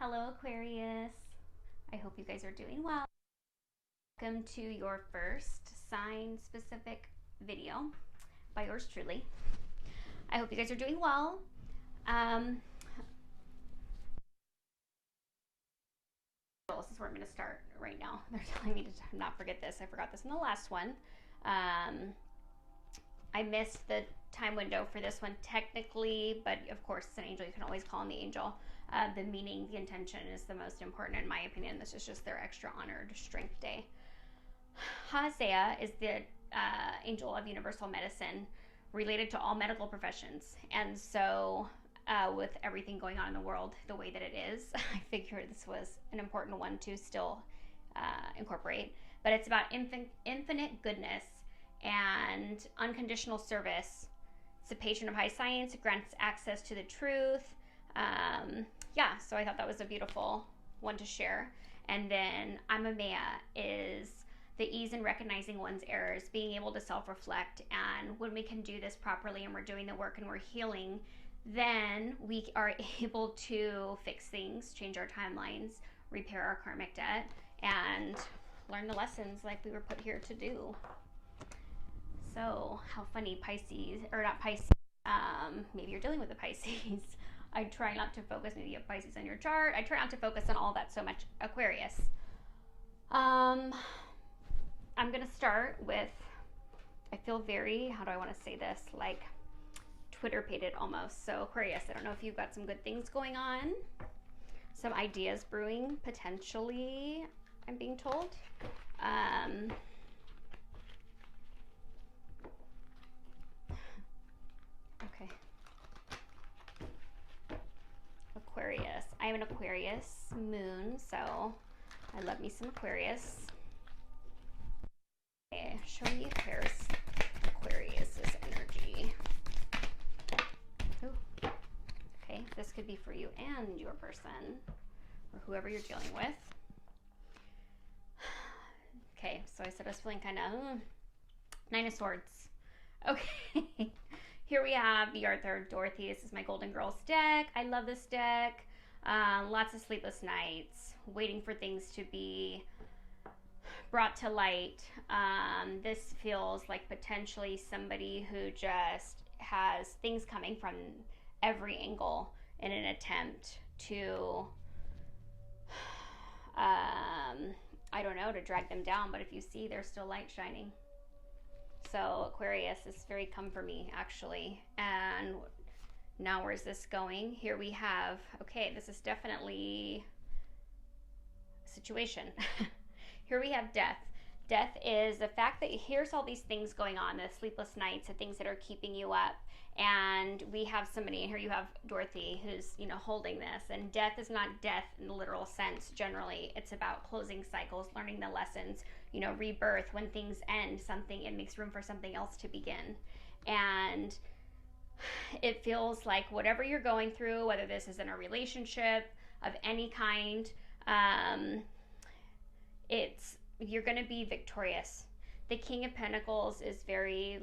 Hello, Aquarius. I hope you guys are doing well. Welcome to your first sign-specific video by yours truly. I hope you guys are doing well. This is where I'm going to start right now. They're telling me to not forget this. I forgot this in the last one. I missed the time window for this one technically, but of course it's an angel. You can always call on the angel. The meaning, the intention is the most important in my opinion. This is just their extra honored strength day. Haasea is the angel of universal medicine related to all medical professions. And so with everything going on in the world the way that it is, I figured this was an important one to still incorporate. But it's about infinite goodness and unconditional service. It's a patron of high science. It grants access to the truth. So I thought that was a beautiful one to share. And then Amamea is the ease in recognizing one's errors, being able to self-reflect. And when we can do this properly and we're doing the work and we're healing, then we are able to fix things, change our timelines, repair our karmic debt, and learn the lessons like we were put here to do. So how funny, Pisces, or not Pisces, maybe you're dealing with a Pisces. I try not to focus, maybe you have Pisces on your chart. I try not to focus on all that so much. Aquarius. I'm going to start with, I feel very, how do I want to say this, like Twitter-pated almost. So Aquarius, I don't know if you've got some good things going on, some ideas brewing, potentially, I'm being told. Okay. Aquarius. I am an Aquarius moon, so I love me some Aquarius. Okay, show me if there's Aquarius's energy. Ooh. Okay, this could be for you and your person, or whoever you're dealing with. Okay, so I said I was feeling kind of Nine of Swords. Okay. Here we have the Arthur Dorothy. This is my Golden Girls deck. I love this deck. Lots of sleepless nights, waiting for things to be brought to light. This feels like potentially somebody who just has things coming from every angle in an attempt to, I don't know, to drag them down. But if you see, there's still light shining. So Aquarius is very come for me, actually. And now where's this going? Here we have, okay, this is definitely a situation. Here we have death. Death is the fact that here's all these things going on, the sleepless nights, the things that are keeping you up. And we have somebody, and here you have Dorothy, who's, holding this. And death is not death in the literal sense, generally. It's about closing cycles, learning the lessons, rebirth. When things end, it makes room for something else to begin. And it feels like whatever you're going through, whether this is in a relationship of any kind, you're going to be victorious. The King of Pentacles is very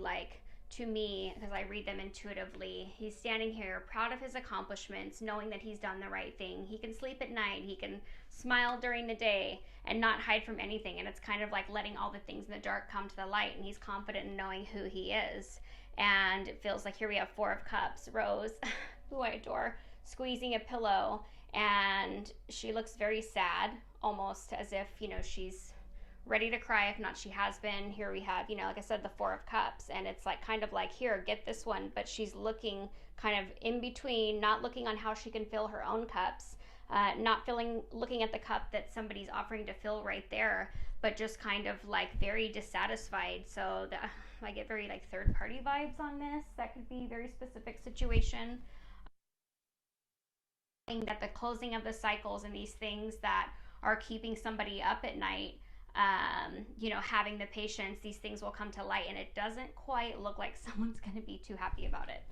to me, because I read them intuitively, he's standing here proud of his accomplishments, knowing that he's done the right thing. He can sleep at night, he can smile during the day and not hide from anything. And it's kind of like letting all the things in the dark come to the light, and he's confident in knowing who he is. And it feels like here we have Four of Cups, Rose, who I adore, squeezing a pillow, and she looks very sad, almost as if, she's ready to cry. If not, she has been. Here we have, like I said, the Four of Cups, and it's kind of like, here, get this one, but she's looking kind of in between, not looking on how she can fill her own cups, not looking at the cup that somebody's offering to fill right there, but just kind of very dissatisfied. So I get very third party vibes on this. That could be a very specific situation. That the closing of the cycles and these things that are keeping somebody up at night, having the patience, these things will come to light, and it doesn't quite look like someone's going to be too happy about it.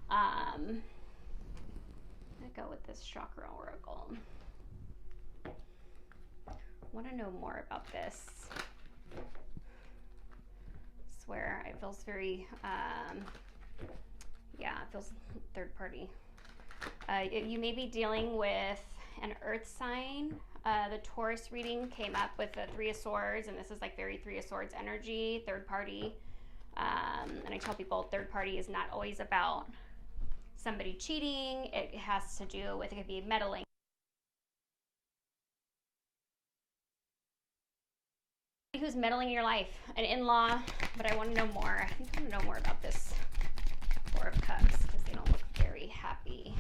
I'm going to go with this Chakra Oracle. Want to know more about this. I swear, it feels very, it feels third party. You may be dealing with an earth sign. The Taurus reading came up with the Three of Swords, and this is like very Three of Swords energy, third party. And I tell people third party is not always about somebody cheating. It has to do with, it could be meddling. Who's meddling in your life, an in-law, but I want to know more. I think I want to know more about this Four of Cups because they don't look very happy.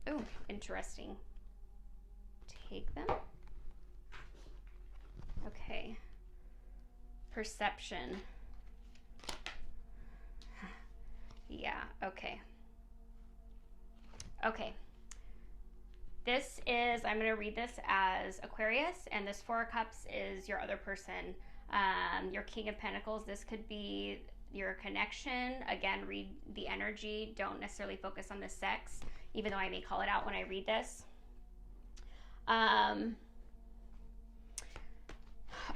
Oh, interesting. Take them. Okay. Perception. Yeah, okay. Okay. This is, I'm going to read this as Aquarius, and this Four of Cups is your other person, your King of Pentacles. This could be your connection. Again, read the energy. Don't necessarily focus on the sex, even though I may call it out when I read this.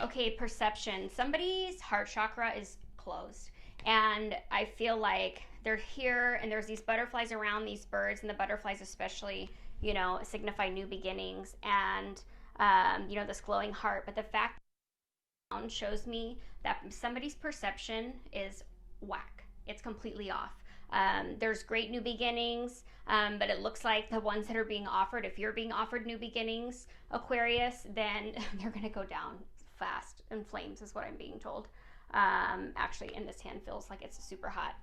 Okay, perception. Somebody's heart chakra is closed, and I feel like they're here, and there's these butterflies around, these birds, and the butterflies especially, you know, signify new beginnings and, you know, this glowing heart. But the fact shows me that somebody's perception is whack. It's completely off. There's great new beginnings, but it looks like the ones that are being offered, if you're being offered new beginnings, Aquarius, then they're going to go down fast in flames is what I'm being told. Actually, and this hand feels like it's super hot.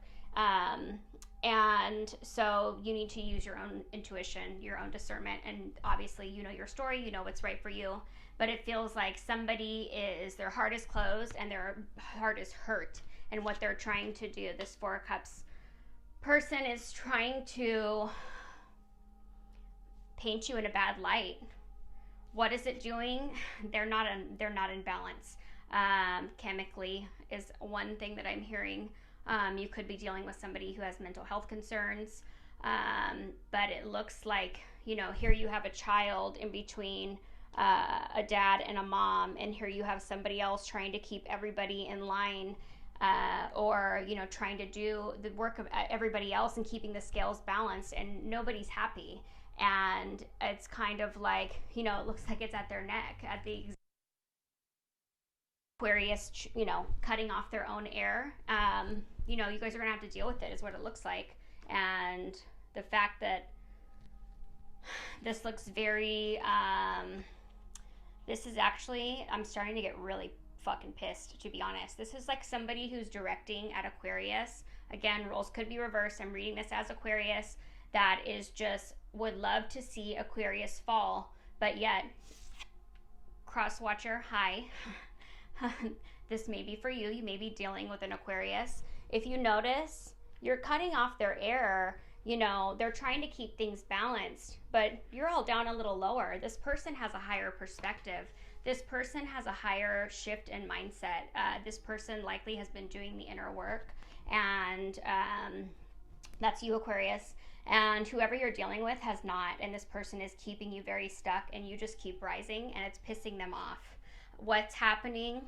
And so you need to use your own intuition, your own discernment, and obviously you know your story, you know what's right for you, but it feels like somebody is, their heart is closed and their heart is hurt, and what they're trying to do, this Four of Cups person is trying to paint you in a bad light. What is it doing? They're not in balance. Chemically is one thing that I'm hearing. You could be dealing with somebody who has mental health concerns, but it looks like, you know, here you have a child in between a dad and a mom, and here you have somebody else trying to keep everybody in line, or, you know, trying to do the work of everybody else and keeping the scales balanced, and nobody's happy. And it's kind of like, you know, it looks like it's at their neck, at the Aquarius, you know, cutting off their own air. You know, you guys are going to have to deal with it, is what it looks like. And the fact that this looks very, this is actually, I'm starting to get really fucking pissed, to be honest. This is like somebody who's directing at Aquarius. Again, roles could be reversed. I'm reading this as Aquarius. That is just, would love to see Aquarius fall, but yet, cross watcher, hi. This may be for you. You may be dealing with an Aquarius. If you notice, you're cutting off their air. You know, they're trying to keep things balanced, but you're all down a little lower. This person has a higher perspective. This person has a higher shift in mindset. This person likely has been doing the inner work, and that's you, Aquarius. And whoever you're dealing with has not, and this person is keeping you very stuck, and you just keep rising, and it's pissing them off. What's happening?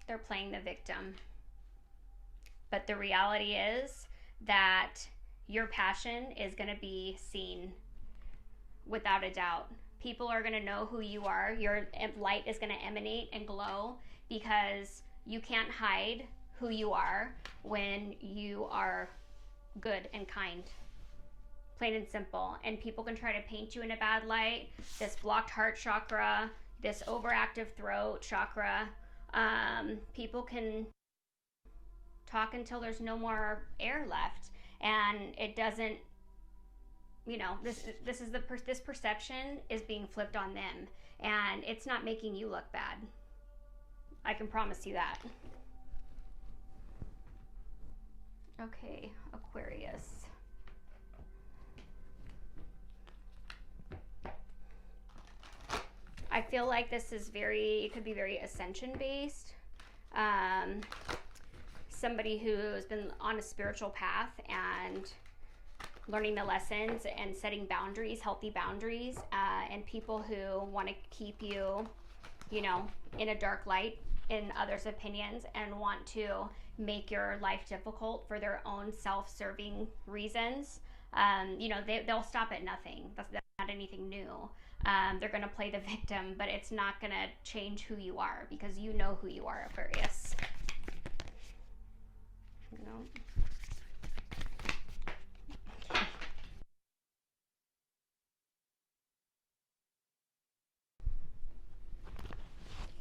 They're playing the victim. But the reality is that your passion is going to be seen without a doubt. People are going to know who you are. Your light is going to emanate and glow, because you can't hide who you are when you are good and kind. Plain and simple. And people can try to paint you in a bad light. This blocked heart chakra, this overactive throat chakra, people can talk until there's no more air left, and it doesn't, you know, this perception is being flipped on them, and it's not making you look bad. I can promise you that. Okay, Aquarius. I feel like this is it could be very ascension based. Somebody who's been on a spiritual path and learning the lessons and setting boundaries, healthy boundaries, and people who want to keep you, you know, in a dark light in others' opinions and want to make your life difficult for their own self-serving reasons. They'll stop at nothing. That's not anything new. They're going to play the victim, but it's not going to change who you are, because you know who you are, Aquarius.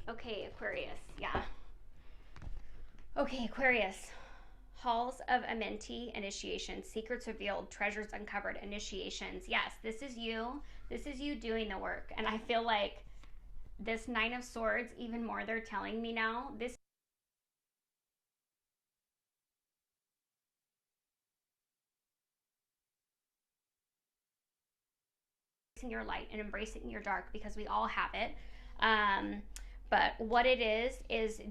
Okay, Aquarius. Yeah. Okay, Aquarius. Halls of Amenti, initiation, secrets revealed, treasures uncovered, initiations. Yes, this is you. This is you doing the work. And I feel like this Nine of Swords, even more, they're telling me now, this is your light and embracing your dark, because we all have it. But what it is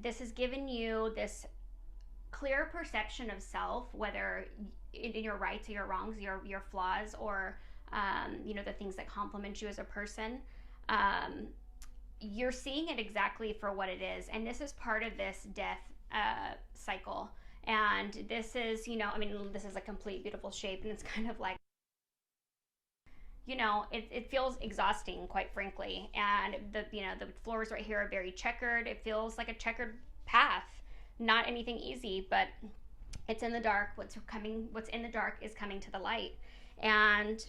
this has given you this clear perception of self, whether in your rights or your wrongs, your flaws, or the things that complement you as a person. You're seeing it exactly for what it is, and this is part of this death cycle. And this is, this is a complete beautiful shape, and it's kind of like, it feels exhausting, quite frankly. And the floors right here are very checkered. It feels like a checkered path. Not anything easy, but it's in the dark. What's in the dark is coming to the light. And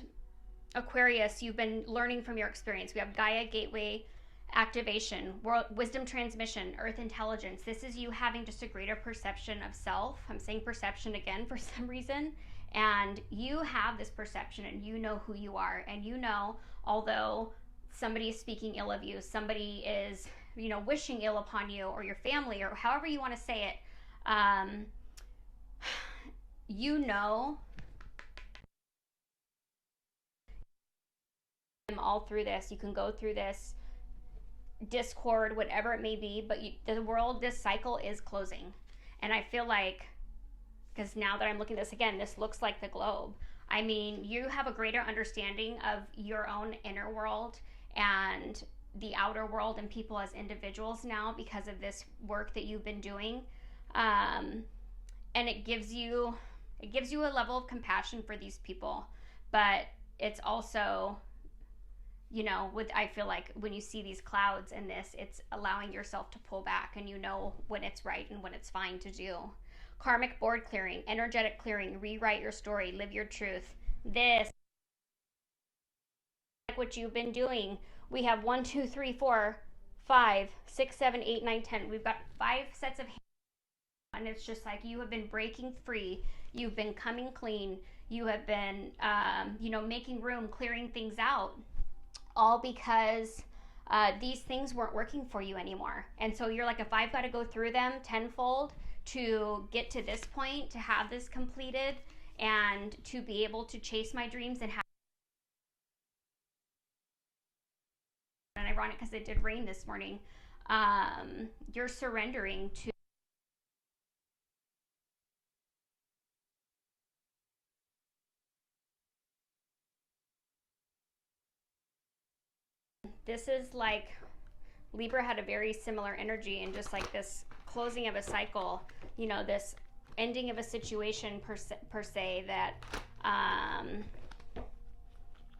Aquarius, you've been learning from your experience. We have Gaia Gateway activation, world wisdom transmission, earth intelligence. This is you having just a greater perception of self. I'm saying perception again for some reason. And you have this perception, and you know who you are. And although somebody is speaking ill of you, somebody is wishing ill upon you, or your family, or however you want to say it, all through this. You can go through this discord, whatever it may be, but this cycle is closing. And I feel like, because now that I'm looking at this again, this looks like the globe. I mean, you have a greater understanding of your own inner world and the outer world and people as individuals now, because of this work that you've been doing. And it gives you a level of compassion for these people, but it's also, I feel like when you see these clouds in this, it's allowing yourself to pull back, and when it's right and when it's fine to do. Karmic board clearing, energetic clearing, rewrite your story, live your truth. This, like what you've been doing. We have 1, 2, 3, 4, 5, 6, 7, 8, 9, 10. We've got 5 sets of hands, and it's just like you have been breaking free. You've been coming clean. You have been, making room, clearing things out, all because these things weren't working for you anymore. And so you're like, if I've got to go through them tenfold to get to this point, to have this completed, and to be able to chase my dreams and have. And ironic, because it did rain this morning. You're surrendering to. This is like Libra had a very similar energy, and just like this closing of a cycle, this ending of a situation per se that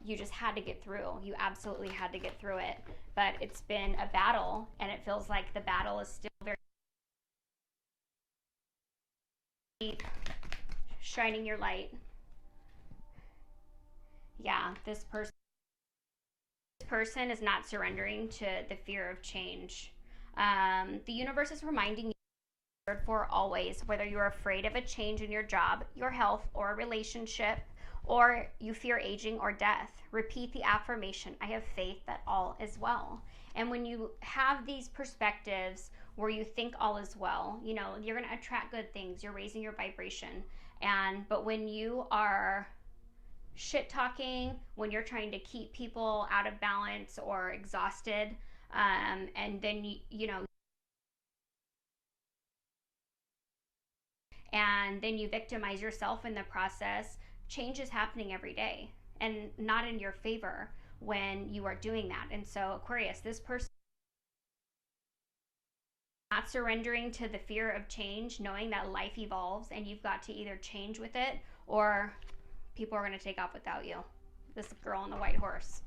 you just had to get through. You absolutely had to get through it. But it's been a battle, and it feels like the battle is still very deep, shining your light. Yeah, this person is not surrendering to the fear of change. The universe is reminding you for always, whether you're afraid of a change in your job, your health, or a relationship, or you fear aging or death. Repeat the affirmation, I have faith that all is well. And when you have these perspectives where you think all is well, you're going to attract good things. You're raising your vibration. But when you are shit talking, when you're trying to keep people out of balance or exhausted, and then and then you victimize yourself in the process, change is happening every day, and not in your favor when you are doing that. And so, Aquarius, this person not surrendering to the fear of change, knowing that life evolves and you've got to either change with it or people are going to take off without you. This girl on the white horse.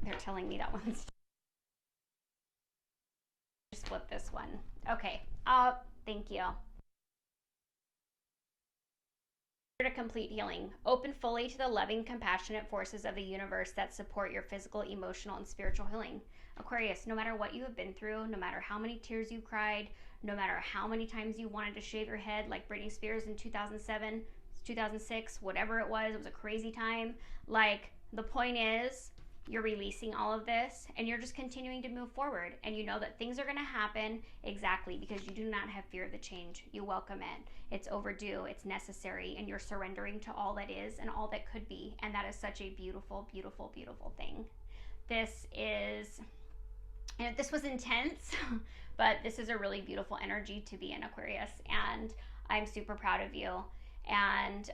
They're telling me that one's... Just flip this one. Okay. Thank you. To complete healing. Open fully to the loving, compassionate forces of the universe that support your physical, emotional, and spiritual healing. Aquarius, no matter what you have been through, no matter how many tears you cried, no matter how many times you wanted to shave your head like Britney Spears in 2007, 2006, whatever it was a crazy time. Like, the point is, you're releasing all of this and you're just continuing to move forward, and you know that things are going to happen exactly because you do not have fear of the change. You welcome it. It's overdue, it's necessary, and you're surrendering to all that is and all that could be, and that is such a beautiful, beautiful, beautiful thing. This was intense, but this is a really beautiful energy to be in, Aquarius, and I'm super proud of you, and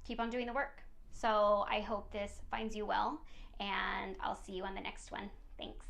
keep on doing the work. So I hope this finds you well, and I'll see you on the next one. Thanks.